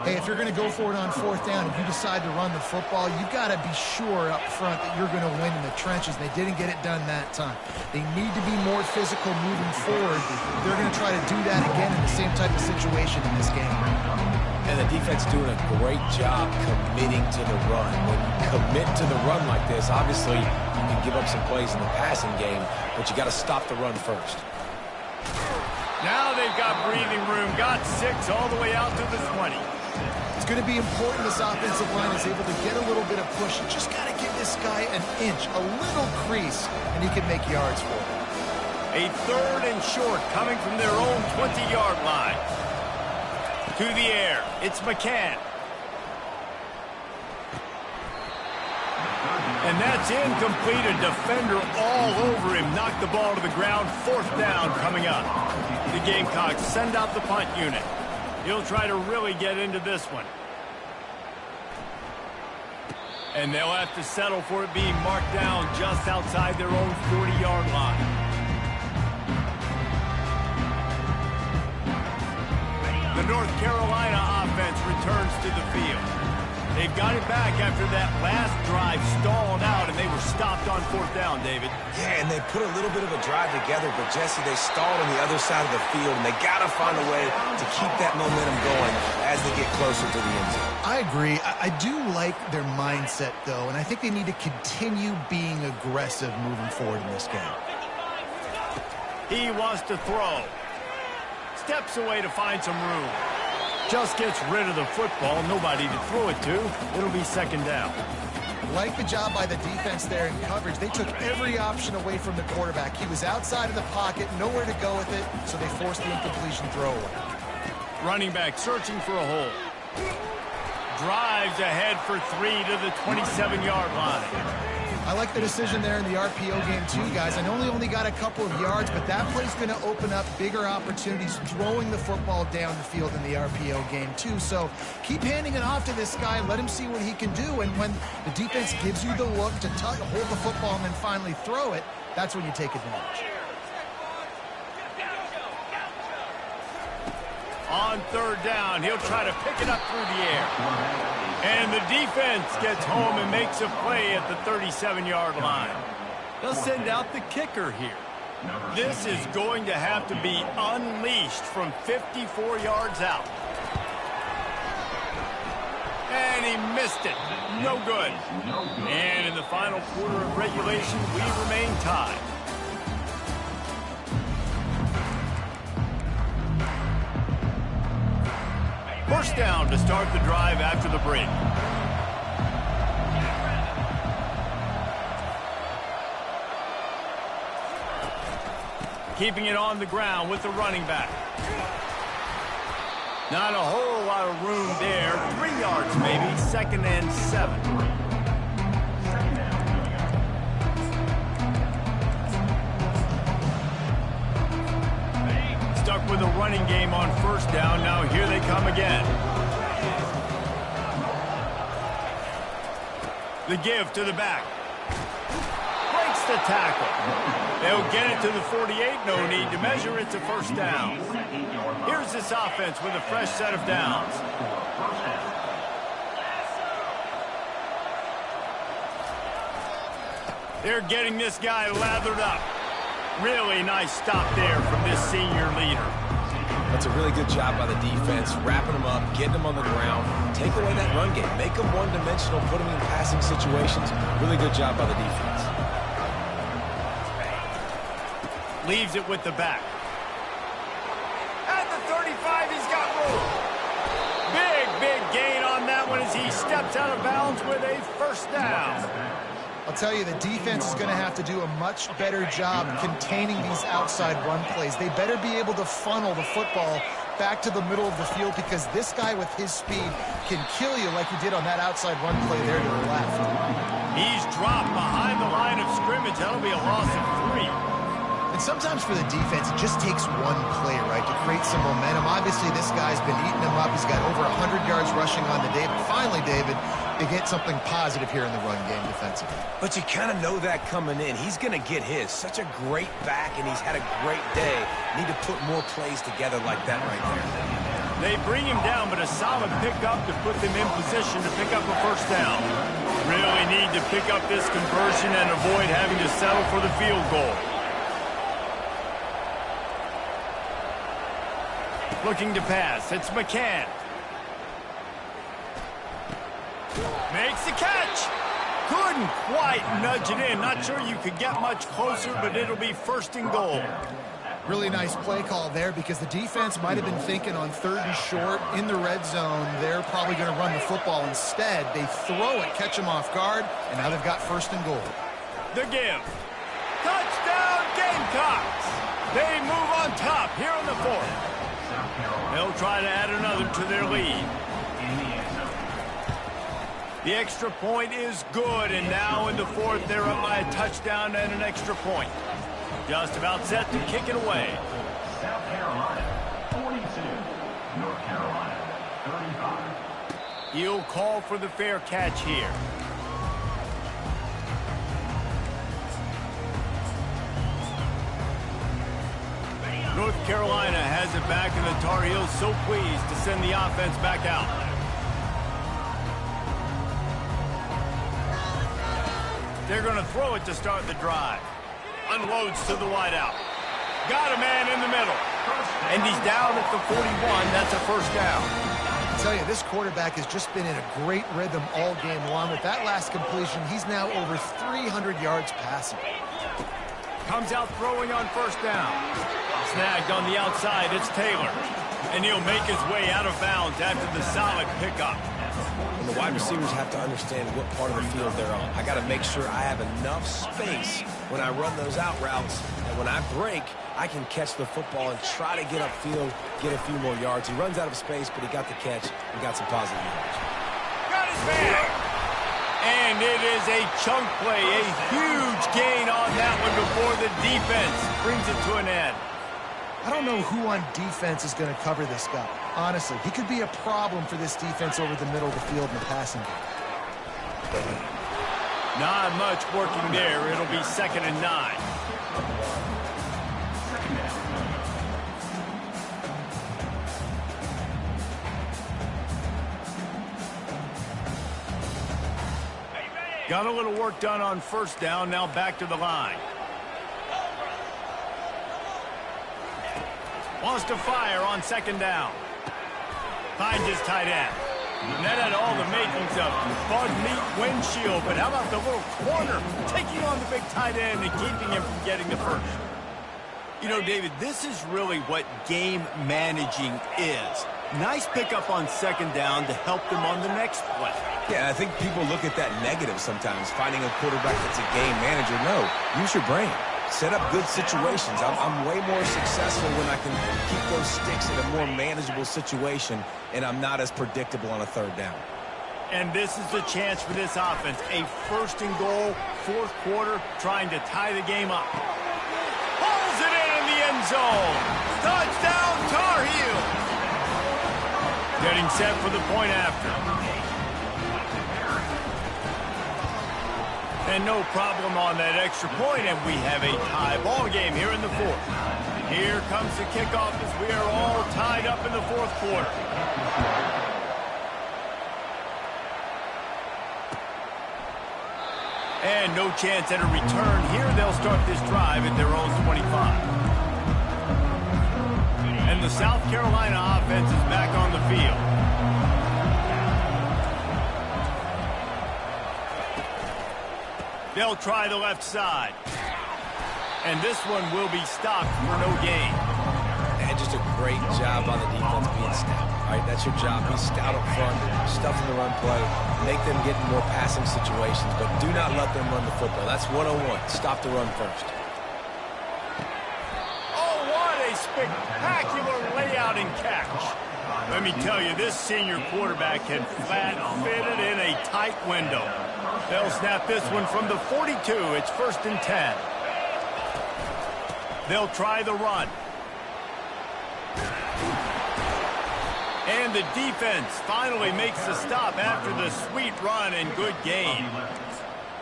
Hey, if you're going to go for it on 4th down, if you decide to run the football, you've got to be sure up front that you're going to win in the trenches. They didn't get it done that time. They need to be more physical moving forward. They're going to try to do that again in the same type of situation in this game. And the defense doing a great job committing to the run. When you commit to the run like this, obviously you can give up some plays in the passing game, but you got to stop the run first. Now they've got breathing room. Got 6 all the way out to the 20. It's going to be important this offensive line is able to get a little bit of push. You just got to give this guy an inch, a little crease, and he can make yards for it. A 3rd and short coming from their own 20-yard line. To the air. It's McCann. And that's incomplete. A defender all over him. Knocked the ball to the ground. 4th down coming up. The Gamecocks send out the punt unit. He'll try to really get into this one. And they'll have to settle for it being marked down just outside their own 40-yard line. The North Carolina offense returns to the field. They've got it back after that last drive stalled out, and they were stopped on 4th down, David. Yeah, and they put a little bit of a drive together, but, Jesse, they stalled on the other side of the field, and they got to find a way to keep that momentum going as they get closer to the end zone. I agree. I do like their mindset, though, and I think they need to continue being aggressive moving forward in this game. He wants to throw. Steps away to find some room. Just gets rid of the football. Nobody to throw it to. It'll be 2nd down. Like the job by the defense there in coverage. They took every option away from the quarterback. He was outside of the pocket, nowhere to go with it, so they forced the incompletion throwaway. Running back searching for a hole. Drives ahead for 3 to the 27-yard line. I like the decision there in the RPO game too, guys. I know he only got a couple of yards, but that play's going to open up bigger opportunities throwing the football down the field in the RPO game too. So keep handing it off to this guy. Let him see what he can do. And when the defense gives you the look to hold the football and then finally throw it, that's when you take advantage. On third down, he'll try to pick it up through the air. And the defense gets home and makes a play at the 37-yard line. They'll send out the kicker here. This is going to have to be unleashed from 54 yards out. And he missed it. No good. And in the final quarter of regulation, we remain tied. First down to start the drive after the break. Keeping it on the ground with the running back. Not a whole lot of room there. 3 yards maybe. 2nd and 7. Stuck with a running game on first down. Now here they come again. The give to the back. Breaks the tackle. They'll get it to the 48. No need to measure. It's a first down. Here's this offense with a fresh set of downs. They're getting this guy lathered up. Really nice stop there from this senior leader. That's a really good job by the defense, wrapping them up, getting them on the ground, take away that run game, make them one-dimensional, put them in passing situations. Really good job by the defense. Leaves it with the back. At the 35, he's got room. Big gain on that one as he steps out of bounds with a first down. I'll tell you, the defense is going to have to do a much better job containing these outside run plays. They better be able to funnel the football back to the middle of the field because this guy with his speed can kill you like he did on that outside run play there to the left. He's dropped behind the line of scrimmage. That'll be a loss of 3. And sometimes for the defense, it just takes one play, right, to create some momentum. Obviously, this guy's been eating him up. He's got over 100 yards rushing on the day. But finally, David, they get something positive here in the run game defensively. But you kind of know that coming in. He's going to get his. Such a great back, and he's had a great day. Need to put more plays together like that right there. They bring him down, but a solid pickup to put them in position to pick up a first down. Really need to pick up this conversion and avoid having to settle for the field goal. Looking to pass. It's Ncaa. Makes the catch. Couldn't quite nudge it in. Not sure you could get much closer, but it'll be 1st and goal. Really nice play call there because the defense might have been thinking on 3rd and short in the red zone. They're probably going to run the football instead. They throw it, catch them off guard, and now they've got 1st and goal. The give. Touchdown Gamecocks. They move on top here in the 4th. They'll try to add another to their lead. The extra point is good, and now in the 4th, they're up by a touchdown and an extra point. Just about set to kick it away. South Carolina, 42. North Carolina, 35. He'll call for the fair catch here. North Carolina has it back, and the Tar Heels so pleased to send the offense back out. They're going to throw it to start the drive. Unloads to the wideout. Got a man in the middle. And he's down at the 41. That's a first down. I tell you, this quarterback has just been in a great rhythm all game long. With that last completion, he's now over 300 yards passing. Comes out throwing on first down. Snagged on the outside, it's Taylor. And he'll make his way out of bounds after the solid pickup. And the wide receivers have to understand what part of the field they're on. I got to make sure I have enough space when I run those out routes. And when I break, I can catch the football and try to get upfield, get a few more yards. He runs out of space, but he got the catch and got some positive yards. And it is a chunk play, a huge gain on that one before the defense brings it to an end. I don't know who on defense is going to cover this guy. Honestly, he could be a problem for this defense over the middle of the field in the passing game. Not much working there. It'll be 2nd and 9. Got a little work done on 1st down. Now back to the line. Wants to fire on 2nd down. Finds his tight end. And that had all the makings of bug meat windshield. But how about the little corner taking on the big tight end and keeping him from getting the first? You know, David, this is really what game managing is. Nice pickup on 2nd down to help them on the next play. Yeah, I think people look at that negative sometimes, finding a quarterback that's a game manager. No, use your brain. Set up good situations. I'm way more successful when I can keep those sticks in a more manageable situation, and I'm not as predictable on a 3rd down. And this is the chance for this offense. A 1st and goal, 4th quarter, trying to tie the game up. Pulls it in the end zone. Touchdown, Tar Heels. Getting set for the point after. And no problem on that extra point, and we have a tie ball game here in the 4th. Here comes the kickoff as we are all tied up in the 4th quarter. And no chance at a return here. They'll start this drive at their own 25. And the South Carolina offense is back on the field. They'll try the left side. And this one will be stopped for no gain. And just a great job on the defense being stout. All right, that's your job. Be stout up front, stuff in the run play, make them get in more passing situations, but do not let them run the football. That's 101. Stop the run first. Oh, what a spectacular layout and catch. Let me tell you, this senior quarterback can flat fit it in a tight window. They'll snap this one from the 42. It's 1st and 10. They'll try the run. And the defense finally makes the stop after the sweet run and good gain.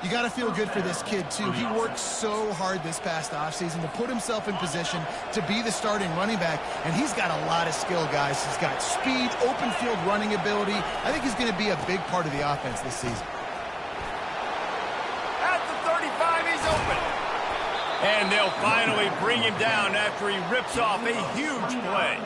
You got to feel good for this kid, too. He worked so hard this past offseason to put himself in position to be the starting running back, and he's got a lot of skill, guys. He's got speed, open field running ability. I think he's going to be a big part of the offense this season. At the 35, he's open. And they'll finally bring him down after he rips off a huge play.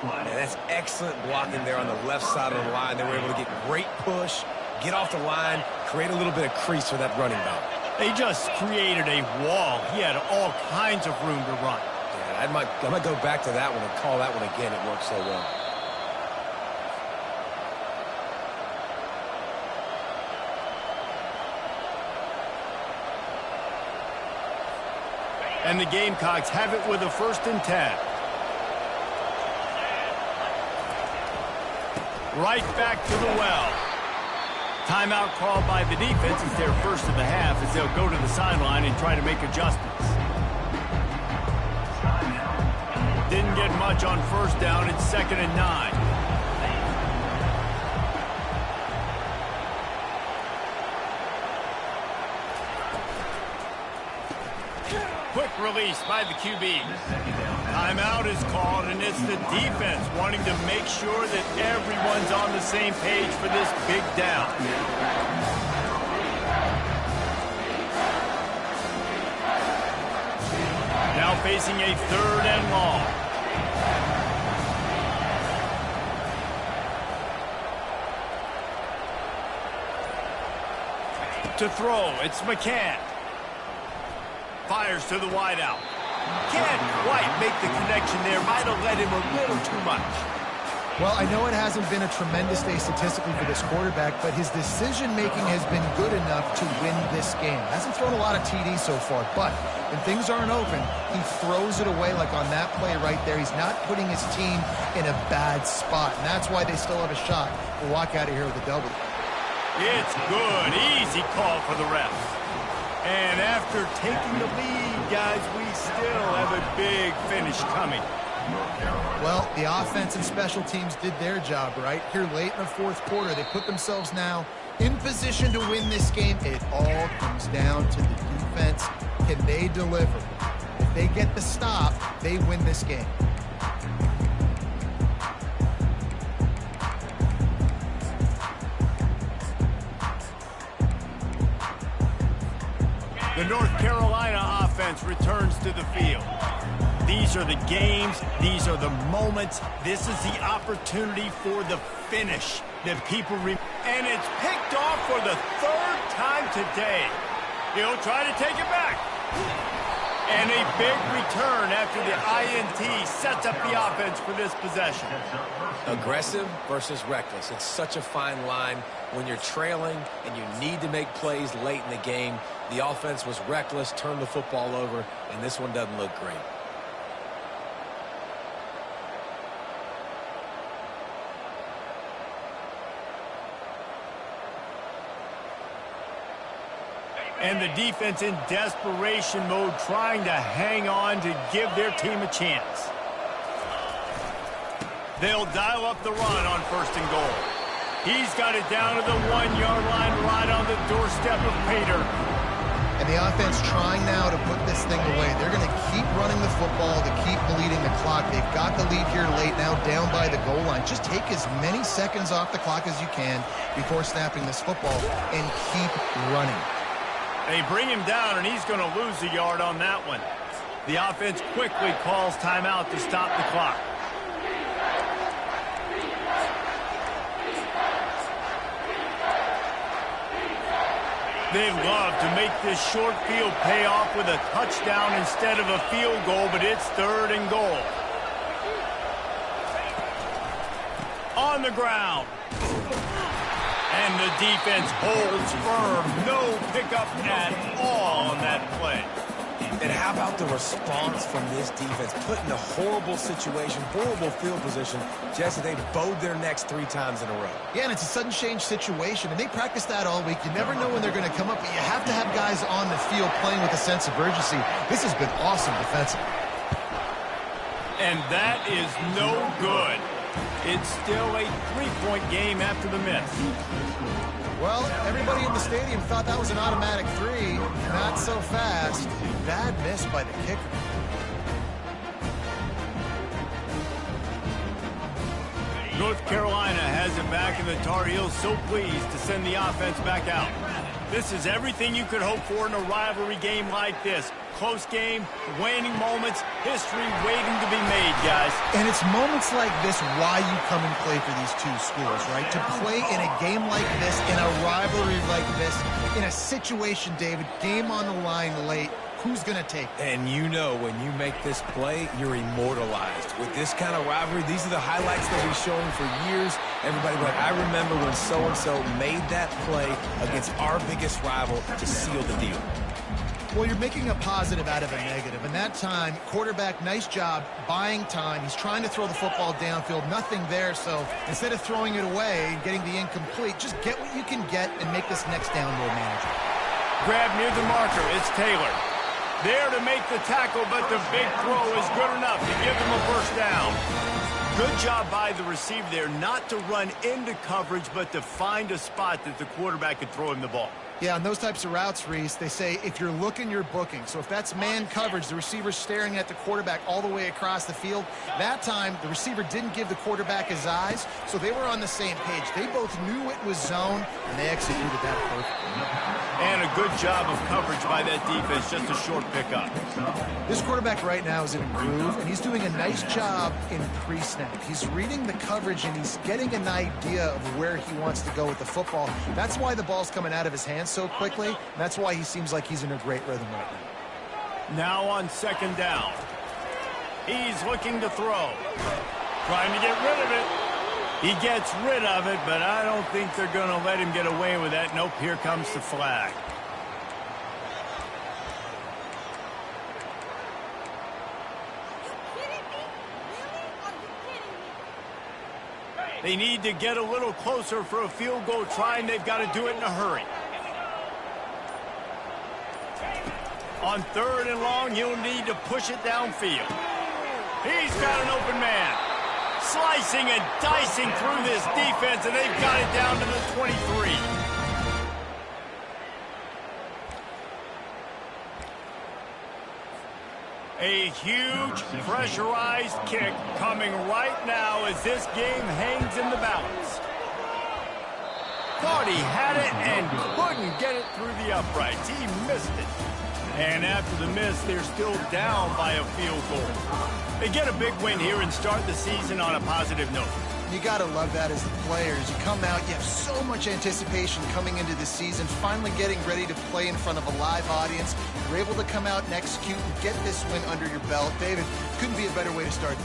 And that's excellent blocking there on the left side of the line. They were able to get great push, get off the line, create a little bit of crease for that running back. They just created a wall. He had all kinds of room to run. Yeah, I might go back to that one and call that one again. It worked so well. And the Gamecocks have it with a 1st and 10. Right back to the well. Timeout called by the defense. It's their first of the half as they'll go to the sideline and try to make adjustments. Didn't get much on 1st down. It's 2nd and 9. Quick release by the QB. Timeout is called, and it's the defense wanting to make sure that everyone's on the same page for this big down. Now facing a 3rd and long. To throw, it's Ncaa. Fires to the wideout. Can't quite make the connection there. Might have let him a little too much. Well, I know it hasn't been a tremendous day statistically for this quarterback, but his decision-making has been good enough to win this game. Hasn't thrown a lot of TDs so far, but when things aren't open, he throws it away like on that play right there. He's not putting his team in a bad spot, and that's why they still have a shot to walk out of here with a W. It's good. Easy call for the refs. And after taking the lead, guys, we still have a big finish coming. Well, the offense and special teams did their job, right? Here late in the fourth quarter, they put themselves now in position to win this game. It all comes down to the defense. Can they deliver? If they get the stop, they win this game. The North Carolina offense returns to the field. These are the games. These are the moments. This is the opportunity for the finish that people and it's picked off for the third time today. He'll try to take it back. And a big return after the INT sets up the offense for this possession. Aggressive versus reckless. It's such a fine line when you're trailing and you need to make plays late in the game. The offense was reckless, turned the football over, and this one doesn't look great. And the defense in desperation mode, trying to hang on to give their team a chance. They'll dial up the run on 1st and goal. He's got it down to the 1-yard line, right on the doorstep of Pater. And the offense trying now to put this thing away. They're going to keep running the football to keep bleeding the clock. They've got the lead here late, now down by the goal line. Just take as many seconds off the clock as you can before snapping this football and keep running. They bring him down, and he's going to lose a yard on that one. The offense quickly calls timeout to stop the clock. They love to make this short field pay off with a touchdown instead of a field goal, but it's 3rd and goal. On the ground. And the defense holds firm. No pickup at all on that play. And how about the response from this defense? Put in a horrible situation, horrible field position. Jesse, they bowed their necks 3 times in a row. Yeah, and it's a sudden change situation, and they practice that all week. You never know when they're going to come up, but you have to have guys on the field playing with a sense of urgency. This has been awesome defensively. And that is no good. It's still a 3-point game after the miss. Well, everybody in the stadium thought that was an automatic 3. Not so fast. Bad miss by the kicker. North Carolina has it back, and the Tar Heels so pleased to send the offense back out. This is everything you could hope for in a rivalry game like this. Close game, waning moments, history waiting to be made, guys. And it's moments like this why you come and play for these two schools, right? To play in a game like this, in a rivalry like this, in a situation, David, game on the line late, who's going to take it? And you know when you make this play, you're immortalized. With this kind of rivalry, these are the highlights that we've shown for years. Everybody like, I remember when so-and-so made that play against our biggest rival to seal the deal. Well, you're making a positive out of a negative. And that time, quarterback, nice job buying time. He's trying to throw the football downfield. Nothing there. So instead of throwing it away and getting the incomplete, just get what you can get and make this next down more manageable. Grab near the marker. It's Taylor. There to make the tackle, but the big throw is good enough to give him a first down. Good job by the receiver there, not to run into coverage, but to find a spot that the quarterback could throw him the ball. Yeah, on those types of routes, Reese, they say if you're looking, you're booking. So if that's man coverage, the receiver's staring at the quarterback all the way across the field. That time, the receiver didn't give the quarterback his eyes, so they were on the same page. They both knew it was zone, and they executed that perfectly. And a good job of coverage by that defense, just a short pickup. This quarterback right now is in a groove, and he's doing a nice job in pre-snap. He's reading the coverage, and he's getting an idea of where he wants to go with the football. That's why the ball's coming out of his hands so quickly, and that's why he seems like he's in a great rhythm right now. Now on second down. He's looking to throw. Trying to get rid of it. He gets rid of it, but I don't think they're going to let him get away with that. Nope, here comes the flag. They need to get a little closer for a field goal try, and they've got to do it in a hurry. On 3rd and long, he'll need to push it downfield. He's got an open man. Slicing and dicing through this defense, and they've got it down to the 23. A huge pressurized kick coming right now as this game hangs in the balance. Thought he had it and couldn't get it through the uprights. He missed it. And after the miss, they're still down by a field goal. They get a big win here and start the season on a positive note. You got to love that as the players. You come out, you have so much anticipation coming into the season, finally getting ready to play in front of a live audience. You're able to come out and execute and get this win under your belt. David, couldn't be a better way to start.